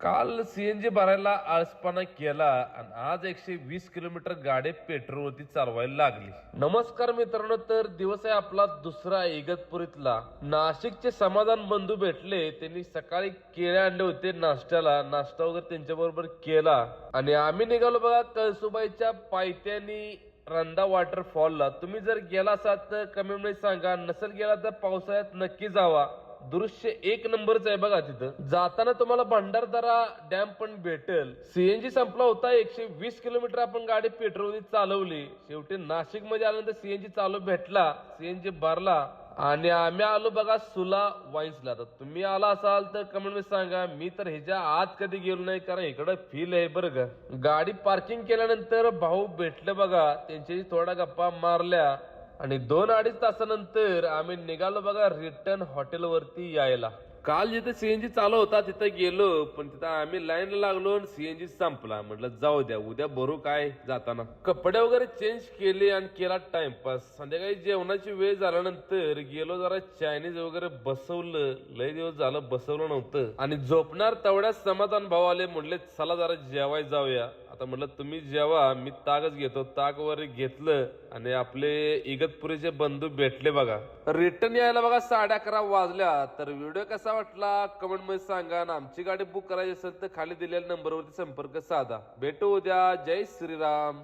काल सीएनजी भरायला आळसपणा केला आणि आज 120 किलोमीटर गाडी पेट्रोलवरती चालवायला लागली. नमस्कार मित्रांनो, तर दिवस आहे आपला दुसरा इगतपुरीतला. नाशिकचे समाधान बंधू भेटले. त्यांनी सकाळी केळे आणले होते नाश्त्याला. नाश्ता वगैरे त्यांच्या बरोबर केला आणि आम्ही निघालो बघा कळसुबाईच्या पायथ्यानी रंधा वॉटरफॉलला. तुम्ही जर गेला असाल तर कमेंट मध्ये सांगा, नसेल गेला तर पावसाळ्यात नक्की जावा. दृश्य एक नंबरच आहे बघा. तिथं जाताना तुम्हाला भंडारदरा डॅम पण भेटेल. सीएनजी संपला होता. 120 किलोमीटर आपण गाडी पेट्रोल चालवली. शेवटी नाशिक मध्ये आल्यानंतर सीएनजी चालू भेटला. सीएनजी भरला आणि आम्ही आलो बघा सुला वाईन्सला. तर तुम्ही आला असाल तर कमेंट मध्ये सांगा. मी तर ह्याच्या आत कधी गेलो नाही, कारण इकडं फील आहे बरं का. गाडी पार्किंग केल्यानंतर भाऊ भेटले बघा. त्यांच्याशी थोडा गप्पा मारल्या आणि 2-2.5 तासानंतर आम्ही निघालो बघा रिटर्न हॉटेलवरती यायला. काल जिथे सीएनजी चालू होता तिथे गेलो, पण तिथं आम्ही लाईनला लागलो आणि सीएनजी संपला. म्हटलं जाऊ द्या, उद्या भरू काय जाताना. कपडे वगैरे चेंज केले आणि केला टाइमपास. संध्याकाळी जेवणाची वेळ झाल्यानंतर गेलो जरा चायनीज वगैरे बसवलं. लय दिवस झालं बसवलं नव्हतं आणि झोपणार तेवढ्यात समाधान भाऊ आले. म्हटले चला जरा जेवाय जाऊया. आता म्हटलं तुम्ही जेवा, मी ताकच घेतो. ताक वगैरे घेतलं आणि आपले इगतपुरीचे बंधू भेटले बघा. रिटर्न यायला बघा 11:30 वाजल्या. तर व्हिडिओ कसा वाटला कमेंट मध्ये सांगा. आणि आमची गाडी बुक करायची असेल तर खाली दिलेल्या नंबरवरती संपर्क साधा. भेटू उद्या. जय श्रीराम.